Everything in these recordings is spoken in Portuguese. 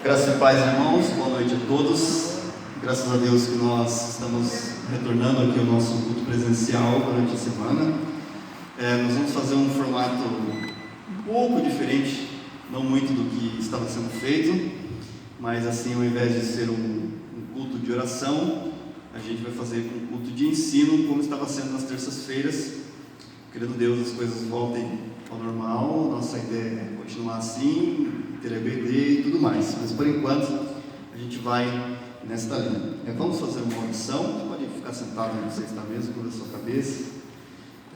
Graças e paz, irmãos, boa noite a todos. Graças a Deus que nós estamos retornando aqui ao nosso culto presencial durante a semana. Nós vamos fazer um formato um pouco diferente, não muito do que estava sendo feito, mas assim, ao invés de ser um culto de oração, a gente vai fazer um culto de ensino, como estava sendo nas terças-feiras. Querendo Deus, as coisas voltem ao normal. Nossa ideia é continuar assim, ter EBD e tudo mais, mas por enquanto a gente vai nesta linha. Vamos fazer uma oração. Você pode ficar sentado onde você está mesmo, cubra a sua cabeça.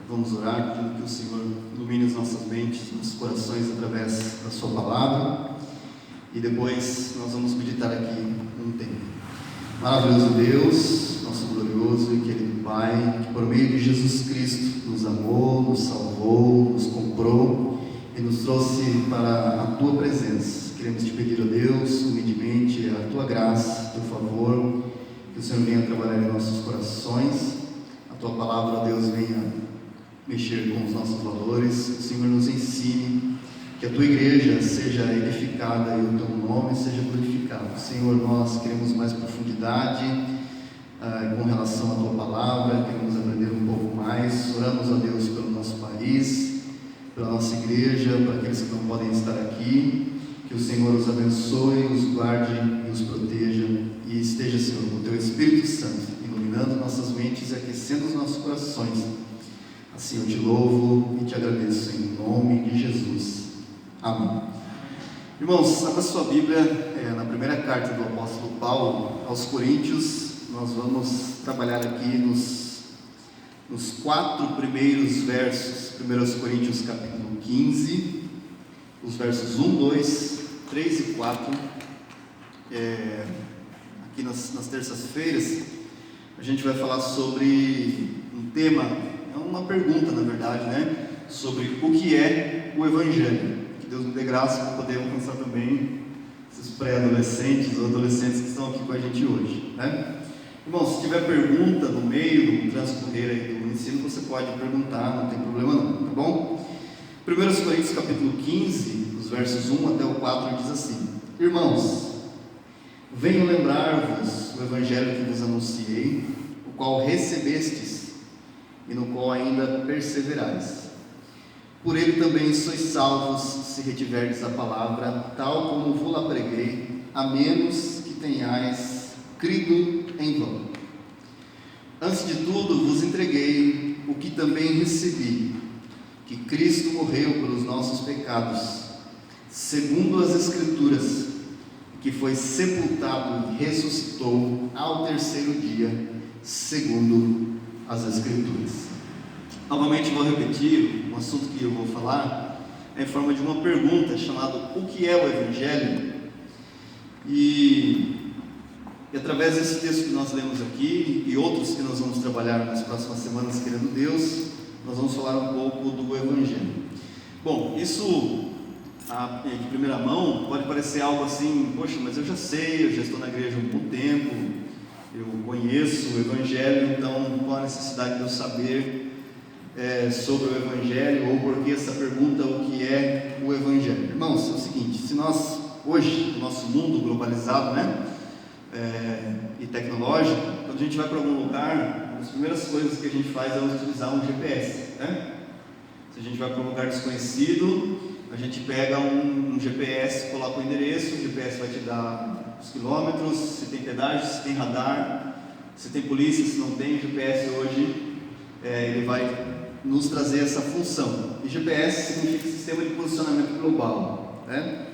Vamos orar, pedindo que o Senhor ilumine as nossas mentes, nossos corações através da sua palavra, e depois nós vamos meditar aqui um tempo. Maravilhoso Deus, nosso glorioso e querido Pai, que por meio de Jesus Cristo nos amou, nos salvou, nos comprou e nos trouxe para a Tua presença. Queremos te pedir, ó Deus, humildemente, a Tua graça, Teu favor, que o Senhor venha trabalhar em nossos corações, a Tua palavra, ó Deus, venha mexer com os nossos valores, que o Senhor nos ensine, que a Tua igreja seja edificada e o Teu nome seja glorificado. Senhor, nós queremos mais profundidade com relação à Tua palavra, queremos aprender um pouco mais. Oramos a Deus pelo nosso país, pela nossa igreja, para aqueles que não podem estar aqui, que o Senhor os abençoe, os guarde e os proteja, e esteja, Senhor, com o Teu Espírito Santo, iluminando nossas mentes e aquecendo os nossos corações. Assim eu te louvo e te agradeço em nome de Jesus. Amém. Irmãos, abra sua Bíblia na primeira carta do apóstolo Paulo aos Coríntios. Nós vamos trabalhar aqui nos 4 primeiros versos, 1 Coríntios capítulo 15, os versos 1, 2, 3 e 4. Aqui nas terças-feiras a gente vai falar sobre um tema, uma pergunta na verdade, né? Sobre o que é o Evangelho. Que Deus me dê graça para poder alcançar também esses pré-adolescentes ou adolescentes que estão aqui com a gente hoje, né? Irmão, se tiver pergunta no meio do transcorrer aí do ensino, você pode perguntar, não tem problema não, tá bom? 1 Coríntios capítulo 15, os versos 1 até o 4 diz assim: Irmãos, venho lembrar-vos o Evangelho que vos anunciei, o qual recebestes e no qual ainda perseverais. Por ele também sois salvos, se retiverdes a palavra, tal como vos-la preguei, a menos que tenhais crido em vão. Antes de tudo vos entreguei o que também recebi, que Cristo morreu pelos nossos pecados, segundo as Escrituras, que foi sepultado e ressuscitou ao terceiro dia, segundo as Escrituras. Novamente vou repetir o assunto que eu vou falar em forma de uma pergunta chamada o que é o Evangelho? E através desse texto que nós lemos aqui e outros que nós vamos trabalhar nas próximas semanas, querendo Deus, nós vamos falar um pouco do Evangelho. Bom, isso de primeira mão pode parecer algo assim, poxa, mas eu já sei, eu já estou na igreja há um bom tempo, eu conheço o Evangelho, então qual a necessidade de eu saber sobre o Evangelho, ou por que essa pergunta, o que é o Evangelho? Irmãos, é o seguinte, se nós hoje, no nosso mundo globalizado, né, e tecnológico, quando a gente vai para algum lugar, uma das primeiras coisas que a gente faz é utilizar um GPS, né? Se a gente vai para um lugar desconhecido, a gente pega um GPS, coloca o endereço, o GPS vai te dar os quilômetros, se tem pedágio, se tem radar, se tem polícia, se não tem. O GPS hoje, ele vai nos trazer essa função. E GPS significa Sistema de Posicionamento Global, né?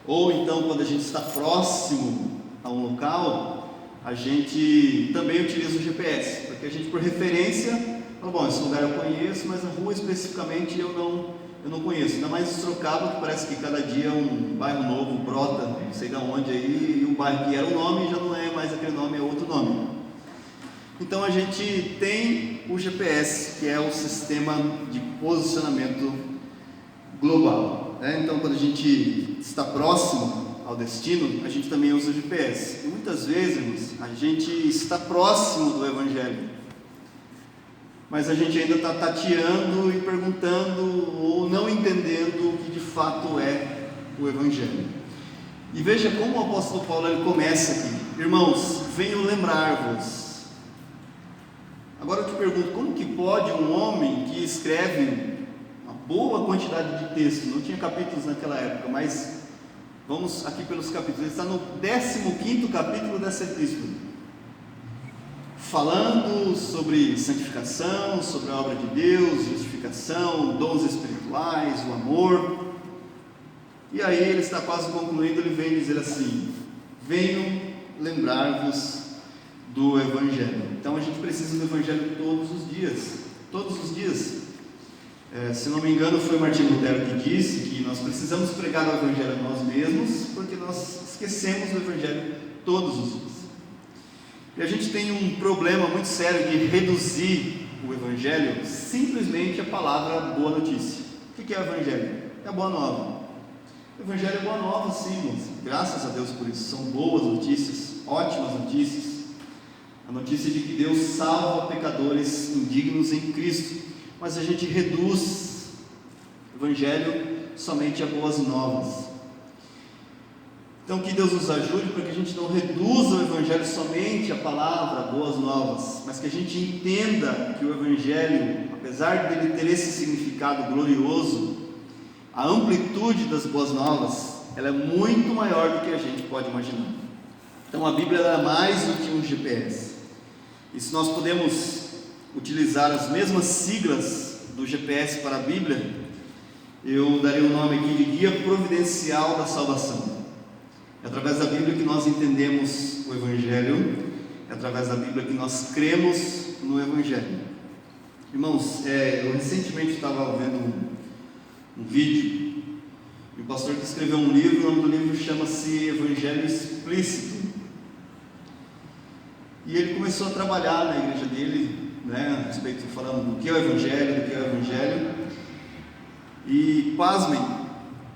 Ou então, quando a gente está próximo a um local, a gente também utiliza o GPS, porque a gente, por referência, fala, bom, esse lugar eu conheço, mas a rua especificamente eu não conheço. Ainda mais em Sorocaba, que parece que cada dia um bairro novo brota, não sei de onde aí, e o bairro que era o nome já não é mais aquele nome, é outro nome. Então a gente tem o GPS, que é o Sistema de Posicionamento Global, né? Então, quando a gente está próximo ao destino, a gente também usa o GPS. E muitas vezes a gente está próximo do Evangelho, mas a gente ainda está tateando e perguntando ou não entendendo o que de fato é o Evangelho. E veja como o apóstolo Paulo ele começa aqui: irmãos, venho lembrar-vos. Agora eu te pergunto, como que pode um homem que escreve uma boa quantidade de texto, não tinha capítulos naquela época, mas vamos aqui pelos capítulos, ele está no 15º capítulo dessa epístola, falando sobre santificação, sobre a obra de Deus, justificação, dons espirituais, o amor. E aí ele está quase concluindo, ele vem dizer assim: venho lembrar-vos do Evangelho. Então a gente precisa do Evangelho todos os dias. Se não me engano, foi Martinho Lutero que disse que nós precisamos pregar o Evangelho a nós mesmos, porque nós esquecemos do Evangelho todos os dias. E a gente tem um problema muito sério de reduzir o Evangelho simplesmente a palavra boa notícia. O que é o Evangelho? É a boa nova. O Evangelho é boa nova, sim, irmãos. Graças a Deus por isso. São boas notícias, ótimas notícias. A notícia de que Deus salva pecadores indignos em Cristo. Mas a gente reduz o Evangelho somente a boas novas. Então que Deus nos ajude para que a gente não reduza o Evangelho somente a palavra boas novas, mas que a gente entenda que o Evangelho, apesar dele ter esse significado glorioso, a amplitude das boas novas, ela é muito maior do que a gente pode imaginar. Então a Bíblia é mais do que um GPS. E se nós podemos utilizar as mesmas siglas do GPS para a Bíblia, eu daria o nome aqui de Guia Providencial da Salvação. É através da Bíblia que nós entendemos o Evangelho, é através da Bíblia que nós cremos no Evangelho. Irmãos, eu recentemente estava vendo um vídeo, e o pastor que escreveu um livro, o nome do livro chama-se Evangelho Explícito. E ele começou a trabalhar na igreja dele, a respeito, falando do que é o Evangelho, e pasmem,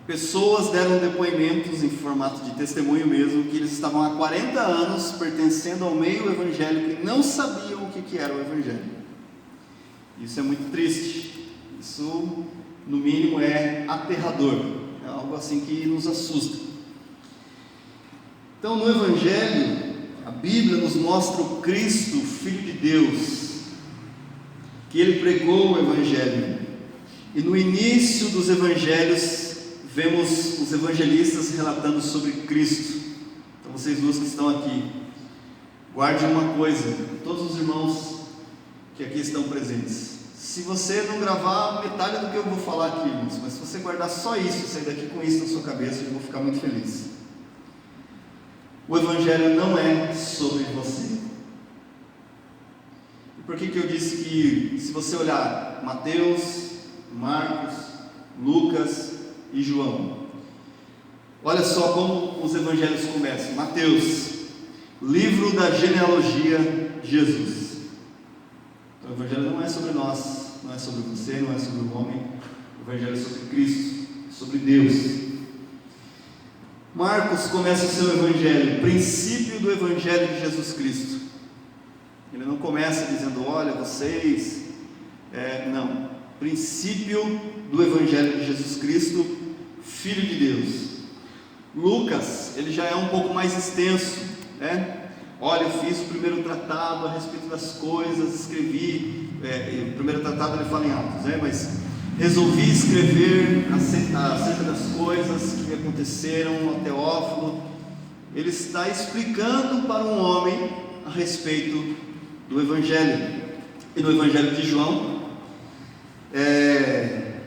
pessoas deram depoimentos em formato de testemunho mesmo, que eles estavam há 40 anos pertencendo ao meio evangélico e não sabiam o que era o Evangelho. Isso é muito triste, isso no mínimo é aterrador, é algo assim que nos assusta. Então no Evangelho, a Bíblia nos mostra o Cristo, o Filho de Deus, que ele pregou o Evangelho. E no início dos Evangelhos, vemos os evangelistas relatando sobre Cristo. Então vocês duas que estão aqui, guardem uma coisa, todos os irmãos que aqui estão presentes. Se você não gravar metade do que eu vou falar aqui, irmãos, mas se você guardar só isso, sair daqui com isso na sua cabeça, eu vou ficar muito feliz. O Evangelho não é sobre você. E por que eu disse que, se você olhar Mateus, Marcos, Lucas e João, olha só como os evangelhos começam. Mateus, livro da genealogia de Jesus. Então o Evangelho não é sobre nós, não é sobre você, não é sobre o homem. O Evangelho é sobre Cristo, sobre Deus. Marcos começa o seu Evangelho, princípio do Evangelho de Jesus Cristo. Ele não começa dizendo, olha, vocês, não. Princípio do Evangelho de Jesus Cristo, Filho de Deus. Lucas, ele já é um pouco mais extenso, Olha, eu fiz o primeiro tratado a respeito das coisas, escrevi, o primeiro tratado ele fala em Atos, mas resolvi escrever acerca das coisas que me aconteceram ao Teófilo. Ele está explicando para um homem a respeito do Evangelho. E no Evangelho de João,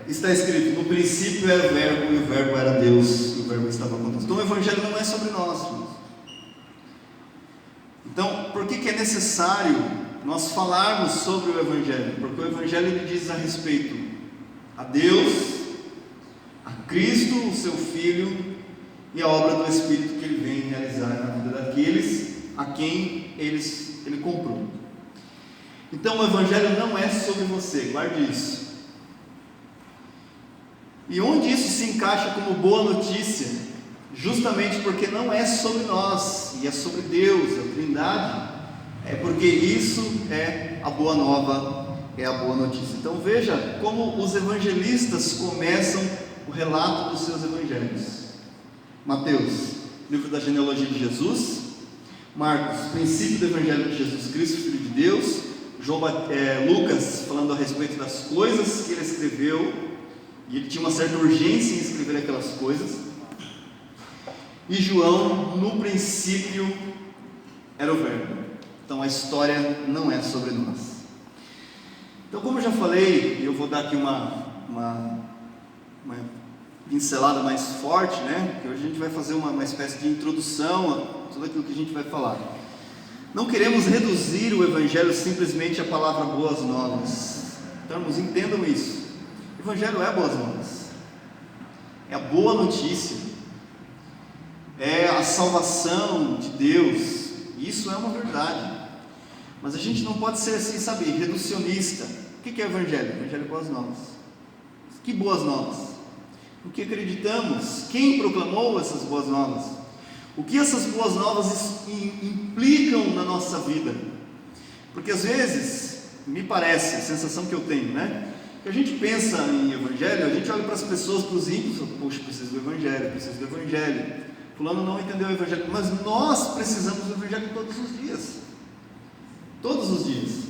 está escrito, no princípio era o Verbo, e o Verbo era Deus, e o Verbo estava conosco. Então o Evangelho não é sobre nós, irmãos. Então, por que é necessário nós falarmos sobre o Evangelho? Porque o Evangelho ele diz a respeito a Deus, a Cristo, o seu Filho, e a obra do Espírito que ele vem realizar na vida daqueles a quem ele comprou. Então o Evangelho não é sobre você, guarde isso. E onde isso se encaixa como boa notícia? Justamente porque não é sobre nós, e é sobre Deus, a Trindade, é porque isso é a boa nova, é a boa notícia. Então veja como os evangelistas começam o relato dos seus evangelhos. Mateus, livro da genealogia de Jesus. Marcos, princípio do Evangelho de Jesus Cristo, Filho de Deus. Lucas, falando a respeito das coisas que ele escreveu, e ele tinha uma certa urgência em escrever aquelas coisas. E João, no princípio, era o Verbo. Então a história não é sobre nós. Então, como eu já falei, eu vou dar aqui uma pincelada mais forte, né? Porque hoje a gente vai fazer uma espécie de introdução a tudo aquilo que a gente vai falar. Não queremos reduzir o Evangelho simplesmente à palavra boas novas. Então, irmãos, entendam isso. O Evangelho é boas novas, é a boa notícia, é a salvação de Deus. Isso é uma verdade. Mas a gente não pode ser assim, sabe, reducionista. O que é o Evangelho? O Evangelho é boas novas. Que boas novas? O que acreditamos? Quem proclamou essas boas novas? O que essas boas novas implicam na nossa vida? Porque às vezes, me parece, a sensação que eu tenho, né? Que a gente pensa em Evangelho, a gente olha para as pessoas, para os ímpios, poxa, preciso do Evangelho. Fulano não entendeu o Evangelho, mas nós precisamos do Evangelho todos os dias. Todos os dias.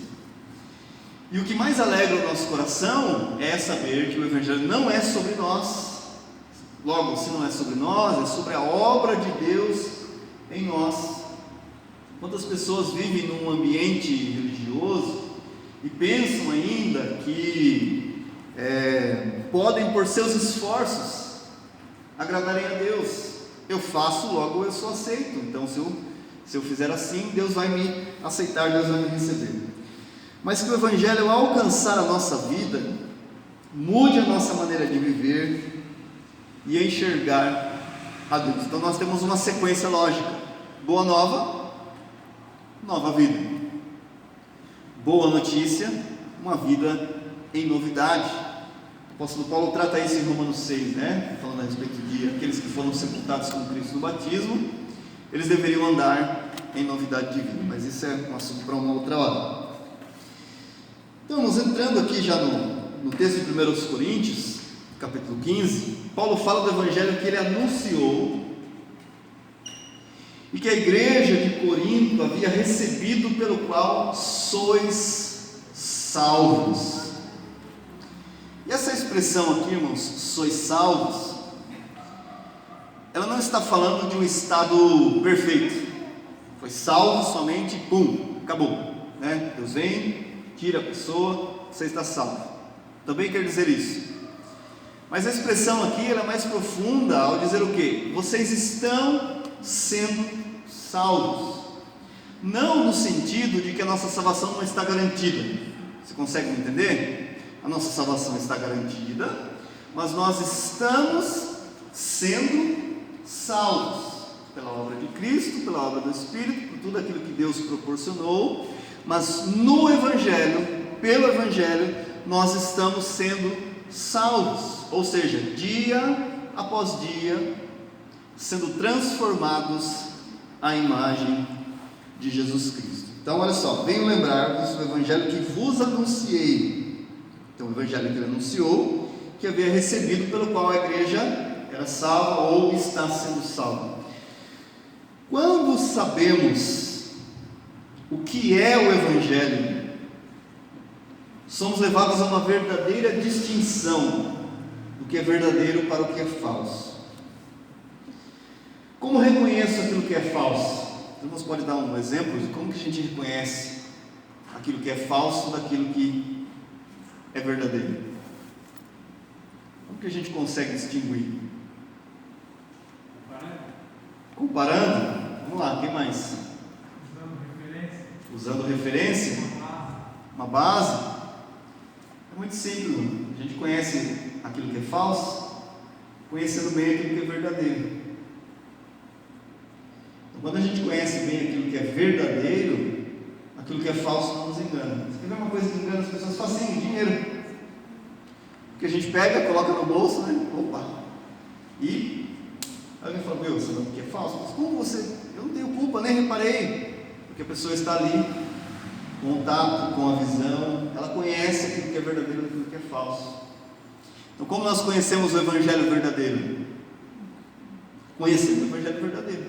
E o que mais alegra o nosso coração é saber que o Evangelho não é sobre nós. Logo, se não é sobre nós, é sobre a obra de Deus em nós. Quantas pessoas vivem num ambiente religioso e pensam ainda que podem, por seus esforços, agradarem a Deus. Eu faço, logo eu sou aceito. Então, se eu fizer assim, Deus vai me aceitar, Deus vai me receber. Mas que o Evangelho, ao alcançar a nossa vida, mude a nossa maneira de viver e enxergar a Deus. Então nós temos uma sequência lógica: boa nova, nova vida. Boa notícia, uma vida em novidade. O apóstolo Paulo trata isso em Romanos 6, né? Falando a respeito de aqueles que foram sepultados com Cristo no batismo, eles deveriam andar em novidade de vida, mas isso é um assunto para uma outra hora. Então, nos entrando aqui já no texto de 1 Coríntios, capítulo 15, Paulo fala do Evangelho que ele anunciou e que a igreja de Corinto havia recebido, pelo qual sois salvos. E essa expressão aqui, irmãos, sois salvos, ela não está falando de um estado perfeito. Foi salvo somente, pum, acabou, né? Deus vem, tira a pessoa, você está salvo. Também quer dizer isso. Mas a expressão aqui ela é mais profunda ao dizer o quê? Vocês estão sendo salvos. Não no sentido de que a nossa salvação não está garantida. Você consegue entender? A nossa salvação está garantida, mas nós estamos sendo salvos pela obra de Cristo, pela obra do Espírito, por tudo aquilo que Deus proporcionou. Mas no Evangelho, pelo Evangelho, nós estamos sendo salvos, ou seja, dia após dia, sendo transformados à imagem de Jesus Cristo. Então, olha só, venho lembrar-vos do Evangelho que vos anunciei. Então, o Evangelho que ele anunciou, que havia recebido, pelo qual a igreja era salva ou está sendo salva. Quando sabemos o que é o Evangelho, somos levados a uma verdadeira distinção do que é verdadeiro para o que é falso. Como reconheço aquilo que é falso? Você pode dar um exemplo de como que a gente reconhece aquilo que é falso daquilo que é verdadeiro? Como que a gente consegue distinguir? Comparando? Vamos lá, quem mais? Usando referência? Uma base? É muito simples. A gente conhece aquilo que é falso, conhecendo bem aquilo que é verdadeiro. Então, quando a gente conhece bem aquilo que é verdadeiro, aquilo que é falso não nos engana. Você quer ver uma coisa que engana as pessoas? Fala assim, dinheiro. Que a gente pega, coloca no bolso, né? Opa! E alguém fala, meu, você não quer falso? Mas como você? Eu não tenho culpa, nem reparei. Porque a pessoa está ali, contato com a visão, ela conhece aquilo que é verdadeiro e aquilo que é falso. Então, como nós conhecemos o Evangelho verdadeiro? Conhecendo o Evangelho verdadeiro.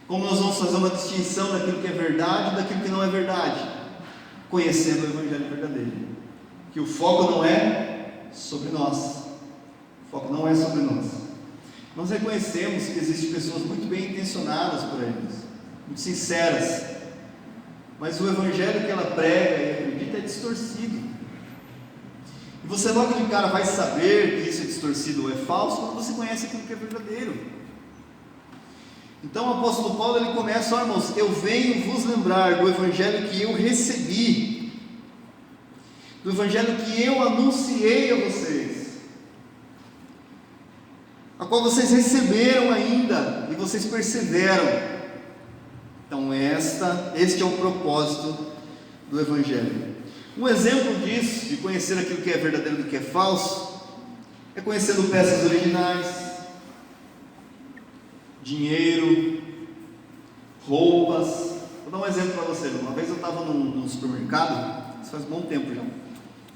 Como nós vamos fazer uma distinção daquilo que é verdade e daquilo que não é verdade? Conhecendo o Evangelho verdadeiro. Que o foco não é sobre nós. O foco não é sobre nós. Nós reconhecemos que existem pessoas muito bem intencionadas por eles, muito sinceras, mas o Evangelho que ela prega e acredita é distorcido. E você logo de cara vai saber que isso é distorcido ou é falso quando você conhece aquilo que é verdadeiro. Então o apóstolo Paulo ele começa: ó, irmãos, eu venho vos lembrar do Evangelho que eu recebi, do Evangelho que eu anunciei a vocês, a qual vocês receberam ainda e vocês perseveram. Então este é o propósito do Evangelho. Um exemplo disso, de conhecer aquilo que é verdadeiro do que é falso, é conhecendo peças originais, dinheiro, roupas. Vou dar um exemplo para você. Uma vez eu estava num supermercado, isso faz um bom tempo já,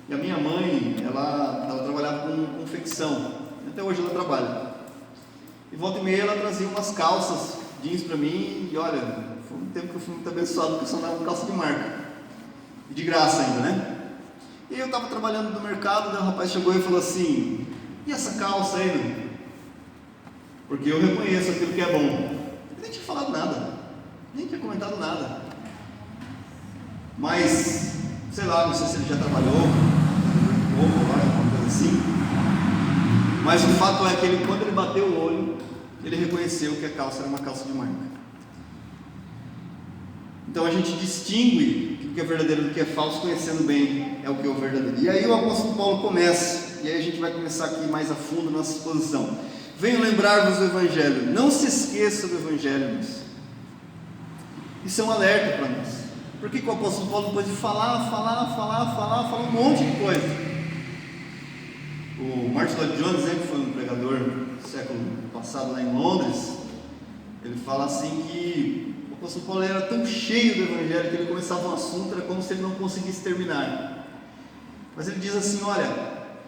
e a minha mãe, ela trabalhava com confecção, até hoje ela trabalha, e volta e meia ela trazia umas calças jeans para mim, e olha, foi um tempo que eu fui muito abençoado, porque eu só andava com calça de marca, e de graça ainda, né? E eu estava trabalhando no mercado, daí o rapaz chegou e falou assim: e essa calça aí, né? Porque eu reconheço aquilo que é bom. Ele nem tinha falado nada, nem tinha comentado nada, mas, sei lá, não sei se ele já trabalhou, ou alguma coisa assim, mas o fato é que ele, quando ele bateu o olho, ele reconheceu que a calça era uma calça de marca. Então a gente distingue o que é verdadeiro do que é falso, conhecendo bem é o que é o verdadeiro. E aí o apóstolo Paulo começa, e aí a gente vai começar aqui mais a fundo nossa exposição. Venho lembrar-vos do Evangelho, não se esqueça do Evangelho. Isso é um alerta para nós. Por que o apóstolo Paulo, depois de falar um monte de coisa? O Martin Lloyd Jones, que foi um pregador do século passado lá em Londres, ele fala assim que o apóstolo Paulo era tão cheio do Evangelho que ele começava um assunto, era como se ele não conseguisse terminar. Mas ele diz assim: olha,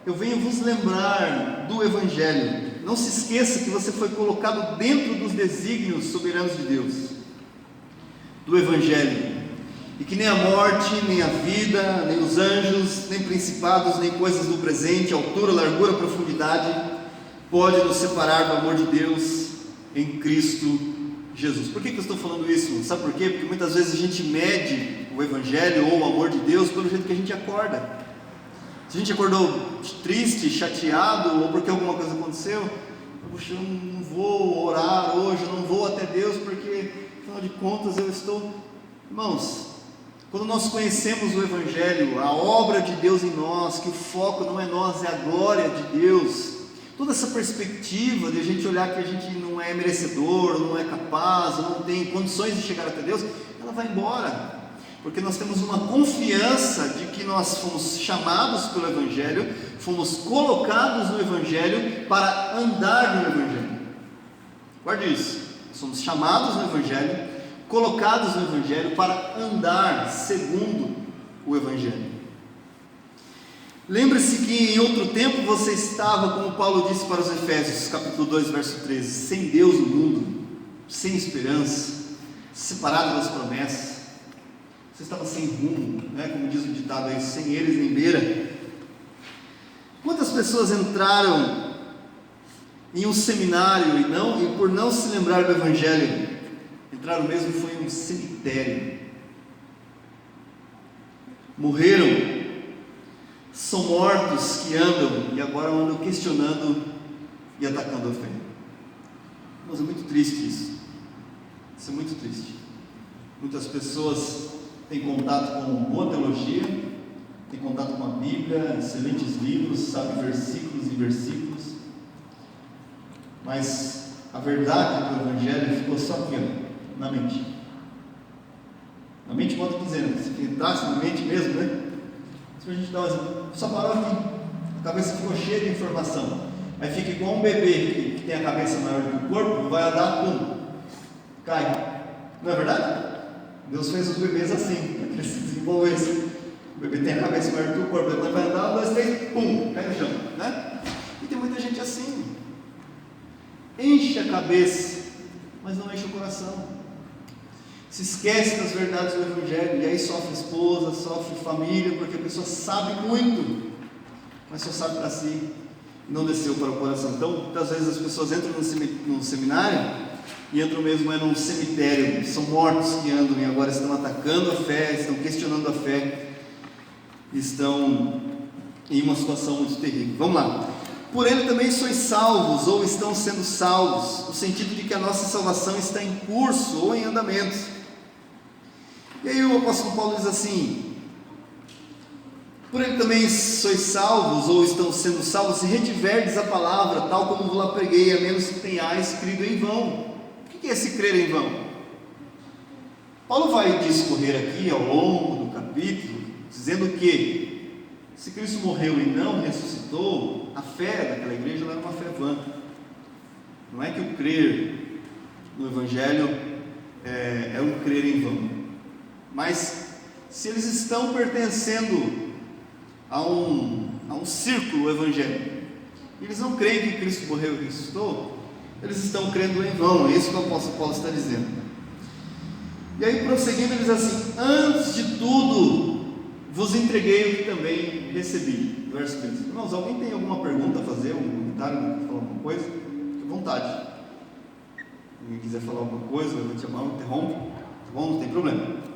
eu venho vos lembrar do Evangelho. Não se esqueça que você foi colocado dentro dos desígnios soberanos de Deus, do Evangelho, e que nem a morte, nem a vida, nem os anjos, nem principados, nem coisas do presente, altura, largura, profundidade, pode nos separar do amor de Deus em Cristo Jesus. Por que eu estou falando isso? Sabe por quê? Porque muitas vezes a gente mede o Evangelho ou o amor de Deus pelo jeito que a gente acorda. Se a gente acordou triste, chateado, ou porque alguma coisa aconteceu, puxa, eu não vou orar hoje, eu não vou até Deus, porque afinal de contas eu estou... Irmãos, quando nós conhecemos o Evangelho, a obra de Deus em nós, que o foco não é nós, é a glória de Deus, toda essa perspectiva de a gente olhar que a gente não é merecedor, não é capaz, não tem condições de chegar até Deus, ela vai embora. Porque nós temos uma confiança de que nós fomos chamados pelo Evangelho, fomos colocados no Evangelho para andar no Evangelho. Guarde isso, somos chamados no Evangelho, colocados no Evangelho para andar segundo o Evangelho. Lembre-se que em outro tempo você estava, como Paulo disse para os Efésios, capítulo 2, verso 13, sem Deus no mundo, sem esperança, separado das promessas. Você estava sem rumo, como diz o ditado aí, sem eles nem beira. Quantas pessoas entraram em um seminário e por não se lembrar do Evangelho, entraram mesmo foi em um cemitério, morreram, são mortos que andam e agora andam questionando e atacando a fé. Mas é muito triste isso é muito triste. Muitas pessoas tem contato com boa teologia, tem contato com a Bíblia, excelentes livros, sabe versículos e versículos, mas a verdade do Evangelho ficou só aqui, na mente. Na mente, modo dizendo, se entrasse na mente mesmo, Se a gente dá um exemplo, só parou aqui, a cabeça ficou cheia de informação. Aí fica igual um bebê que tem a cabeça maior do que o corpo, vai andar, pum, cai. Não é verdade? Deus fez os bebês assim, para que eles se desenvolvessem. O bebê tem a cabeça maior do que o corpo, ele vai andar, 1, 2, 3, pum, cai no chão, E tem muita gente assim. enche a cabeça, mas não enche o coração. Se esquece das verdades do Evangelho, e aí sofre esposa, sofre família, porque a pessoa sabe muito, mas só sabe para si, e não desceu para o coração. Então, muitas vezes as pessoas entram no seminário, e entram mesmo num cemitério, são mortos que andam, e agora estão atacando a fé, estão questionando a fé, estão em uma situação muito terrível. Vamos lá. Por ele também sois salvos, ou estão sendo salvos, no sentido de que a nossa salvação está em curso, ou em andamento. E aí o apóstolo Paulo diz assim: por ele também sois salvos, ou estão sendo salvos, se retiverdes a palavra, tal como vos lá preguei, a menos que tenhais crido em vão. O que é esse crer em vão? Paulo vai discorrer aqui ao longo do capítulo, dizendo que se Cristo morreu e não ressuscitou, a fé daquela igreja não era uma fé vã. Não é que o crer no Evangelho é um crer em vão. Mas se eles estão pertencendo a um círculo evangélico, eles não creem que Cristo morreu e ressuscitou, eles estão crendo em vão. É isso que o apóstolo Paulo está dizendo. E aí, prosseguindo, ele diz assim: antes de tudo vos entreguei o que também recebi. Verso 15. Irmãos, alguém tem alguma pergunta a fazer, um comentário, falar alguma coisa? Fique à vontade. Se alguém quiser falar alguma coisa, levante a mão, interrompe, tá bom? Não tem problema.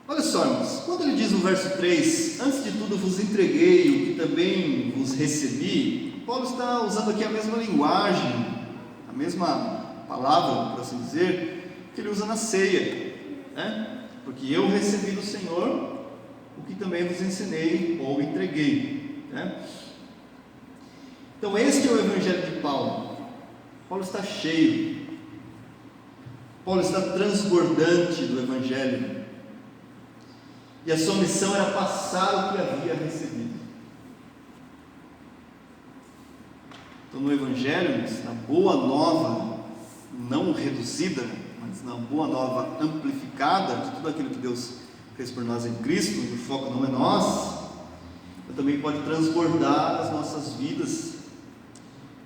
Olha só, irmãos, quando ele diz no verso 3, antes de tudo vos entreguei o que também vos recebi, Paulo está usando aqui a mesma linguagem, a mesma palavra, por assim dizer, que ele usa na ceia, né? Porque eu recebi do Senhor o que também vos ensinei ou entreguei, né? Então este é o Evangelho de Paulo. Paulo está cheio, Paulo está transbordante do Evangelho. E a sua missão era passar o que havia recebido. Então no Evangelho, na boa nova, não reduzida, mas na boa nova amplificada, de tudo aquilo que Deus fez por nós em Cristo, o foco não é nós, mas também pode transbordar as nossas vidas,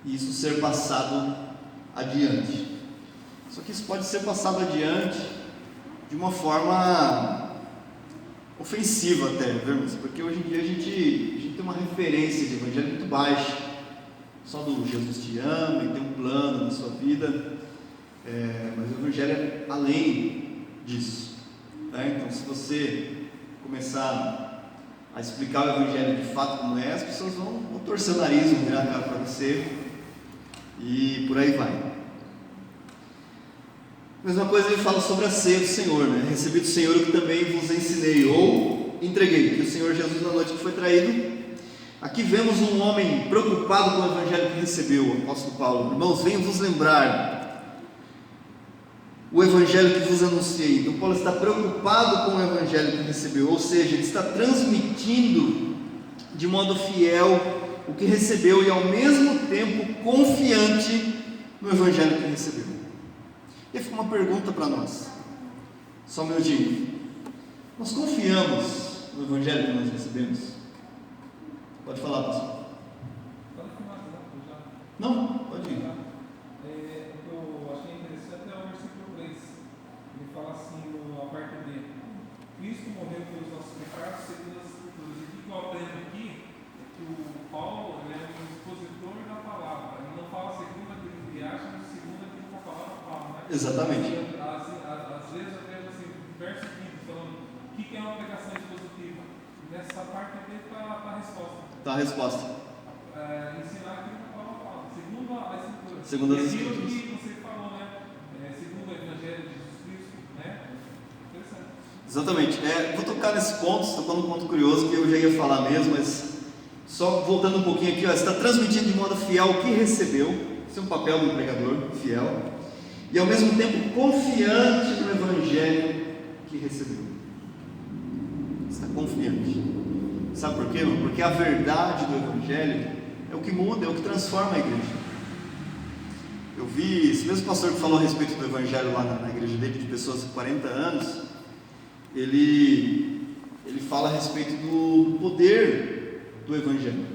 e isso ser passado adiante. Só que isso pode ser passado adiante de uma forma ofensiva até, vemos, porque hoje em dia a gente tem uma referência de evangelho muito baixa, só do Jesus te ama e tem um plano na sua vida, mas o evangelho é além disso, né? Então, se você começar a explicar o evangelho de fato como é, as pessoas vão torcer o nariz, vão virar a cara para você, e por aí vai. Mesma coisa ele fala sobre a ceia do Senhor, né? Recebi do Senhor o que também vos ensinei, ou entreguei, que o Senhor Jesus, na noite que foi traído, aqui vemos um homem preocupado com o evangelho que recebeu, o apóstolo Paulo. Irmãos, venho vos lembrar o evangelho que vos anunciei. Então Paulo está preocupado com o evangelho que recebeu, ou seja, ele está transmitindo de modo fiel o que recebeu e ao mesmo tempo confiante no evangelho que recebeu. E fica uma pergunta para nós, só um minutinho: nós confiamos no evangelho que nós recebemos? Pode falar, pastor. Pode finalizar, já. Não, pode ir. Eu achei interessante é o versículo 3. Ele fala assim, a parte B: Cristo morreu pelos nossos pecados, segundo as Escrituras. E o que eu aprendo aqui é que o Paulo é um expositor da palavra. Ele não fala segundo aquilo que acha, mas segundo aquilo que a palavra fala, né? Exatamente. Às vezes eu vejo assim, diversos vídeos falando o que é uma pregação expositiva. Nessa parte aqui está a resposta. Está a resposta. Ensinar aquilo que a palavra fala, segundo a Escritura. Segundo as Escrituras. Escrituras. Que você falou, né? Segundo o Evangelho de Jesus Cristo, né? Interessante. Exatamente. Vou tocar nesse ponto, tocando um ponto curioso que eu já ia falar mesmo, mas só voltando um pouquinho aqui, ó, você está transmitindo de modo fiel o que recebeu. Esse é um papel do pregador, fiel, e ao mesmo tempo confiante no evangelho que recebeu. Está confiante. Sabe por quê? Porque a verdade do evangelho é o que muda, é o que transforma a igreja. Eu vi esse mesmo pastor que falou a respeito do evangelho lá na igreja dele, de pessoas de 40 anos, ele fala a respeito do poder do evangelho.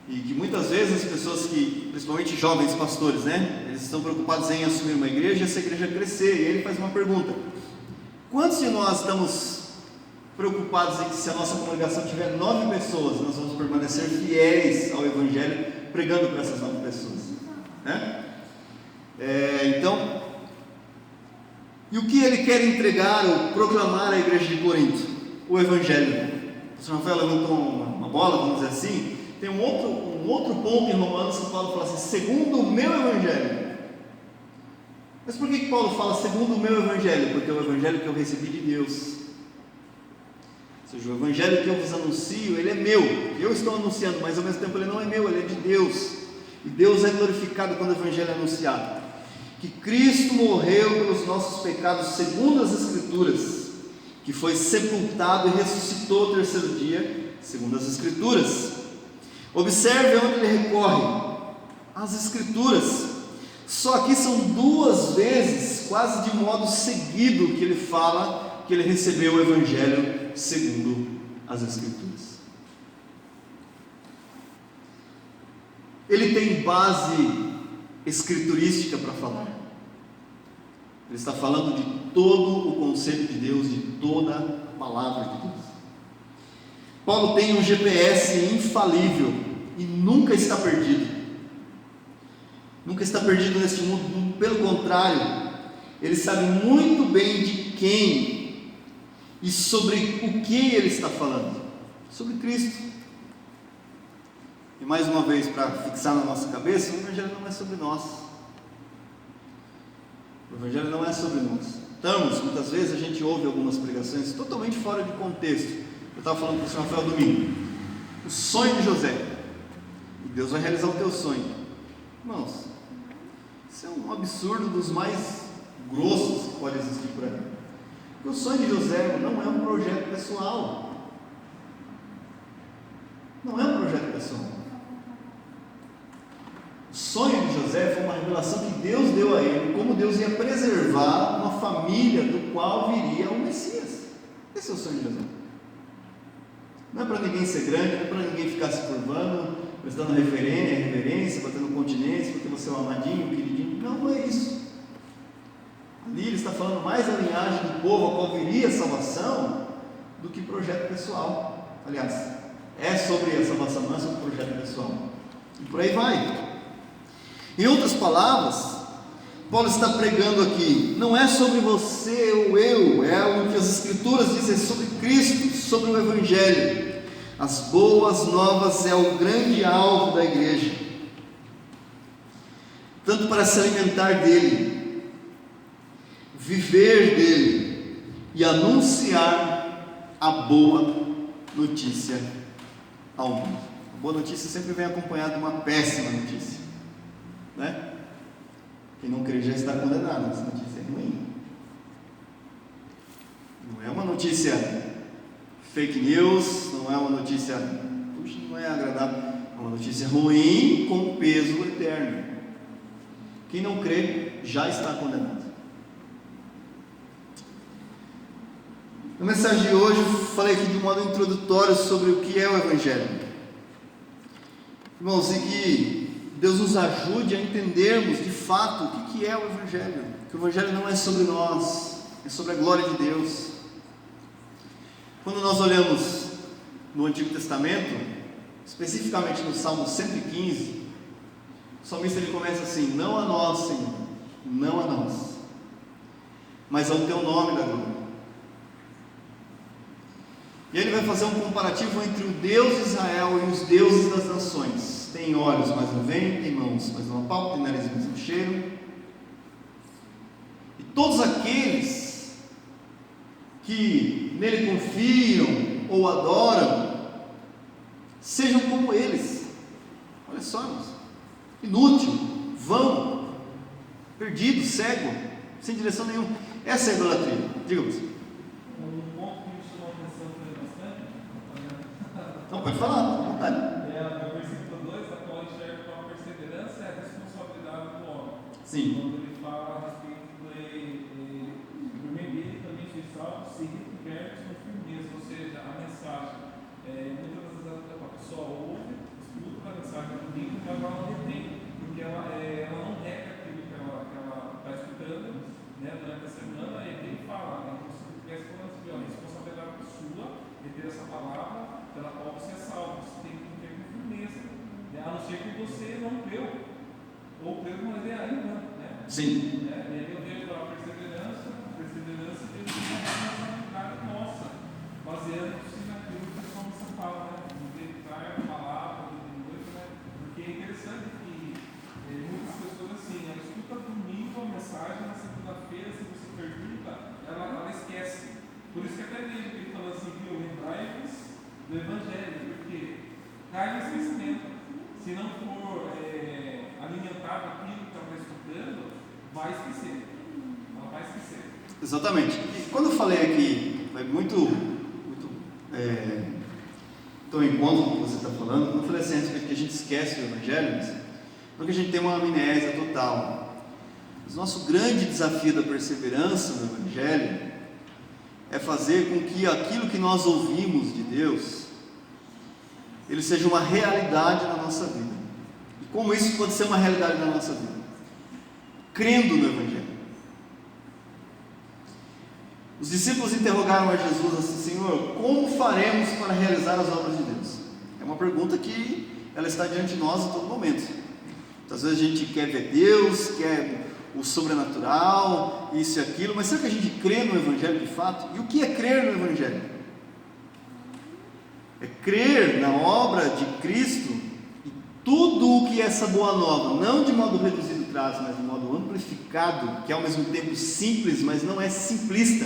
E que muitas vezes as pessoas que, principalmente jovens pastores, né, eles estão preocupados em assumir uma igreja e essa igreja crescer. E ele faz uma pergunta: quantos de nós estamos preocupados em que, se a nossa congregação tiver 9 pessoas, nós vamos permanecer fiéis ao Evangelho, pregando para essas 9 pessoas, né? Então, e o que ele quer entregar ou proclamar à igreja de Corinto? O Evangelho. O Sr. Rafael levantou uma bola, vamos dizer assim. Tem um outro ponto em Romanos que Paulo fala assim: segundo o meu Evangelho. Mas por que Paulo fala segundo o meu Evangelho? Porque é o Evangelho que eu recebi de Deus. Ou seja, o Evangelho que eu vos anuncio, ele é meu, eu estou anunciando, mas ao mesmo tempo ele não é meu, ele é de Deus. E Deus é glorificado quando o Evangelho é anunciado. Que Cristo morreu pelos nossos pecados segundo as Escrituras, que foi sepultado e ressuscitou ao terceiro dia, segundo as Escrituras. Observe onde ele recorre: as Escrituras. Só aqui são 2 vezes, quase de modo seguido, que ele fala que ele recebeu o Evangelho segundo as Escrituras. Ele tem base escriturística para falar. Ele está falando de todo o conceito de Deus, de toda a palavra de Deus. Paulo tem um GPS infalível e nunca está perdido. Nunca está perdido neste mundo. Pelo contrário, ele sabe muito bem de quem e sobre o que ele está falando. Sobre Cristo. E mais uma vez, para fixar na nossa cabeça, o Evangelho não é sobre nós. O Evangelho não é sobre nós. Muitas vezes a gente ouve algumas pregações totalmente fora de contexto. Eu estava falando com o Sr. Rafael domingo. O sonho de José. E Deus vai realizar o teu sonho. Irmãos, isso é um absurdo dos mais grossos que pode existir por aí. Porque o sonho de José não é um projeto pessoal. Não é um projeto pessoal. O sonho de José foi uma revelação que Deus deu a ele, como Deus ia preservar uma família do qual viria o Messias. Esse é o sonho de José. Não é para ninguém ser grande, não é para ninguém ficar se curvando, prestando reverência, batendo continência, porque você é o amadinho, o queridinho. Não é isso. Ali ele está falando mais da linhagem do povo ao qual viria a salvação do que projeto pessoal. Aliás, é sobre a salvação, não é sobre projeto pessoal. E por aí vai. Em outras palavras, Paulo está pregando aqui, não é sobre você ou eu, é o que as Escrituras dizem, é sobre Cristo, sobre o Evangelho. As boas novas é o grande alvo da igreja, tanto para se alimentar dele, viver dele e anunciar a boa notícia ao mundo. A boa notícia sempre vem acompanhada de uma péssima notícia, né? Quem não crê já está condenado. Essa notícia é ruim. Não é uma notícia fake news, não é uma notícia, puxa, não é agradável, é uma notícia ruim com peso eterno. Quem não crê já está condenado. Na mensagem de hoje eu falei aqui de um modo introdutório sobre o que é o Evangelho. Irmãos, e que Deus nos ajude a entendermos de fato o que é o Evangelho. Que o Evangelho não é sobre nós, é sobre a glória de Deus. Quando nós olhamos no Antigo Testamento, especificamente no Salmo 115, o salmista ele começa assim: não a nós, Senhor, não a nós, mas ao teu nome da glória. E ele vai fazer um comparativo entre o Deus de Israel e os deuses das nações. Tem olhos, mas não veem, tem mãos, mas não apalpam, tem nariz, mas não cheiram. E todos aqueles que nele confiam ou adoram, sejam como eles. Olha só, irmãos. Inútil, vão, perdido, cego, sem direção nenhuma. Essa é a idolatria. Diga-me. Não, pode falar, à vontade. No versículo 2, a qual enxerga com a perseverança é a responsabilidade do homem. Sim. Quando ele fala a respeito do meio dele também foi salvo, se reverte com firmeza, ou seja, a mensagem. Muitas vezes a pessoa ouve, escuta a mensagem ser que você não creu, ou creu, mas é ainda, né? Sim. E aí eu vejo a perseverança de uma responsabilidade nossa, baseando-se naquilo que a missão fala, né? No dedicar a palavra, né? Porque é interessante que muitas pessoas assim, ela escuta domingo a mensagem, na segunda-feira, se você pergunta, ela esquece. Por isso que até vejo que ele fala assim, viu, lembrai-vos do Evangelho, porque cai no esquecimento. Se não for alimentado aquilo que ela está estudando, vai esquecer. Ela vai esquecer. Exatamente. E quando eu falei aqui, vai muito então, em conta do que você está falando, quando eu falei assim, que a gente esquece do Evangelho, porque a gente tem uma amnésia total. Mas nosso grande desafio da perseverança no Evangelho é fazer com que aquilo que nós ouvimos de Deus, ele seja uma realidade na nossa vida. E como isso pode ser uma realidade na nossa vida? Crendo no Evangelho. Os discípulos interrogaram a Jesus assim: Senhor, como faremos para realizar as obras de Deus? É uma pergunta que ela está diante de nós em todo momento. Às vezes a gente quer ver Deus, quer o sobrenatural, isso e aquilo, mas será que a gente crê no Evangelho de fato? E o que é crer no Evangelho? É crer na obra de Cristo e tudo o que essa boa nova, não de modo reduzido traz, mas de modo amplificado, que é ao mesmo tempo simples, mas não é simplista.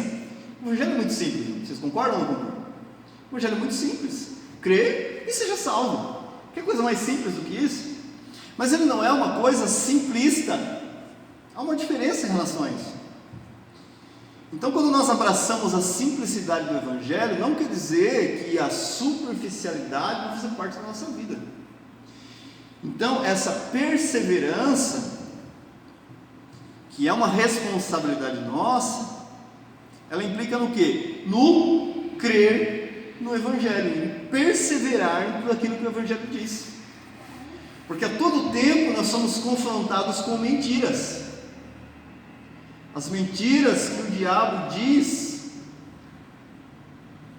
O Evangelho é muito simples, vocês concordam ou não concordam? O Evangelho é muito simples, crê e seja salvo. Que coisa mais simples do que isso? Mas ele não é uma coisa simplista. Há uma diferença em relação a isso. Então, quando nós abraçamos a simplicidade do Evangelho, não quer dizer que a superficialidade vai fazer parte da nossa vida. Então, essa perseverança, que é uma responsabilidade nossa, ela implica no quê? No crer no Evangelho, em perseverar em tudo aquilo que o Evangelho diz. Porque a todo tempo nós somos confrontados com mentiras. As mentiras que o diabo diz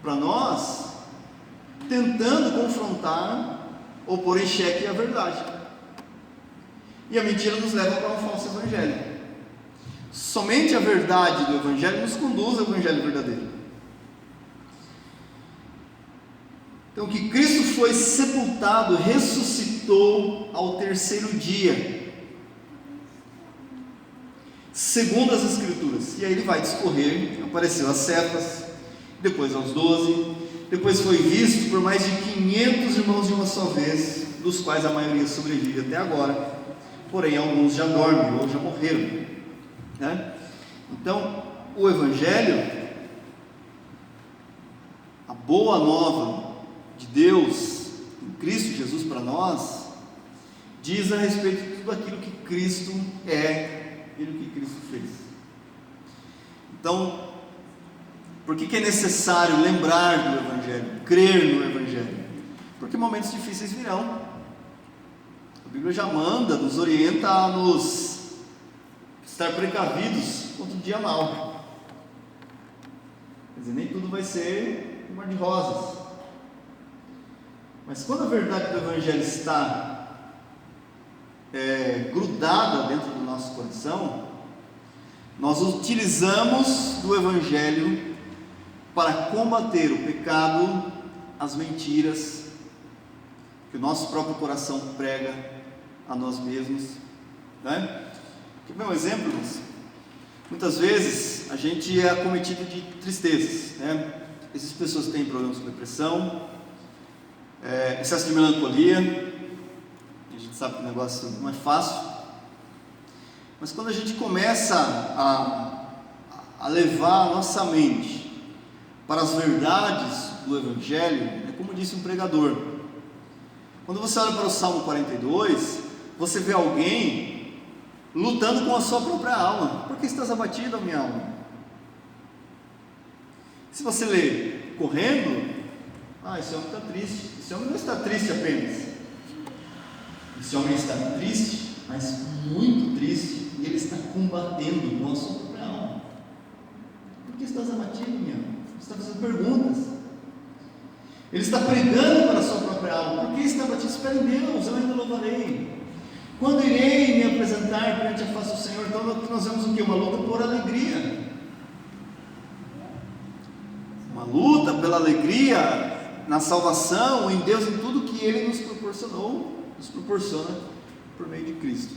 para nós, tentando confrontar ou pôr em xeque a verdade. E a mentira nos leva para um falso evangelho. Somente a verdade do Evangelho nos conduz ao Evangelho verdadeiro. Então, que Cristo foi sepultado, ressuscitou ao terceiro dia, segundo as Escrituras. E aí ele vai discorrer, apareceu às Cefas, depois aos 12, depois foi visto por mais de 500 irmãos de uma só vez, dos quais a maioria sobrevive até agora, porém alguns já dormem ou já morreram, né? Então, o Evangelho, a boa nova de Deus, em Cristo Jesus para nós, diz a respeito de tudo aquilo que Cristo é e do que Cristo fez. Então, por que é necessário lembrar do Evangelho, crer no Evangelho? Porque momentos difíceis virão. A Bíblia já manda, nos orienta a nos estar precavidos contra o dia mau. Quer dizer, nem tudo vai ser um mar de rosas. Mas quando a verdade do Evangelho está grudada dentro do nosso coração, nós utilizamos do Evangelho para combater o pecado, as mentiras que o nosso próprio coração prega a nós mesmos, né? Quer ver um exemplo? Muitas vezes a gente é acometido de tristezas, né? Essas pessoas têm problemas com depressão, excesso de melancolia. A gente sabe que o negócio não é fácil, mas quando a gente começa a levar a nossa mente para as verdades do Evangelho, é como disse um pregador. Quando você olha para o Salmo 42, você vê alguém lutando com a sua própria alma. Por que estás abatido, minha alma? Se você ler correndo, esse homem está triste. Esse homem não está triste apenas. Esse homem está triste, mas muito triste, e ele está combatendo com a sua própria alma. Por que estás abatido, minha alma? Ele está fazendo perguntas. Ele está pregando para a sua própria sobre algo. Por que está abatido? Espera em Deus, eu ainda louvarei. Quando irei me apresentar perante a face do Senhor? Então nós vemos o que? Uma luta por alegria. Uma luta pela alegria na salvação, em Deus, em tudo que Ele nos proporciona por meio de Cristo.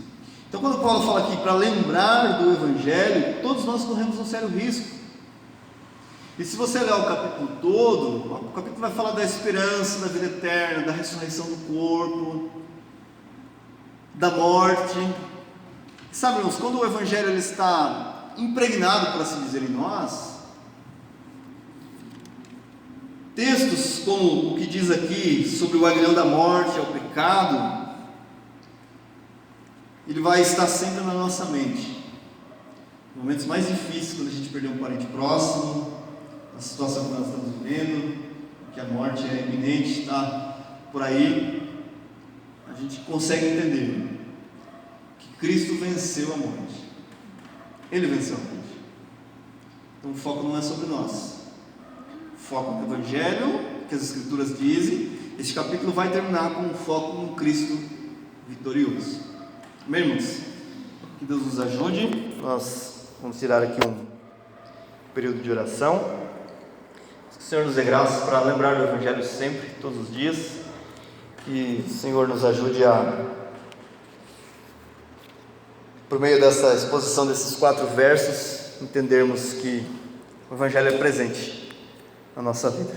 Então quando Paulo fala aqui para lembrar do Evangelho, todos nós corremos um sério risco. E se você olhar o capítulo todo, o capítulo vai falar da esperança, da vida eterna, da ressurreição do corpo, da morte. Sabe, irmãos, quando o Evangelho ele está impregnado, por assim dizer, em nós, textos como o que diz aqui sobre o aguilhão da morte, é o pecado, ele vai estar sempre na nossa mente. Momentos mais difíceis, quando a gente perdeu um parente próximo, a situação que nós estamos vivendo, que a morte é iminente, está por aí, a gente consegue entender que Cristo venceu a morte. Ele venceu a morte. Então o foco não é sobre nós, o foco no Evangelho, que as Escrituras dizem. Este capítulo vai terminar com um foco no Cristo vitorioso. Amém, irmãos? Que Deus nos ajude. Nós vamos tirar aqui um período de oração. Que o Senhor nos dê graça para lembrar do Evangelho sempre, todos os dias. Que o Senhor nos ajude a, por meio dessa exposição desses 4 versos, entendermos que o Evangelho é presente na nossa vida.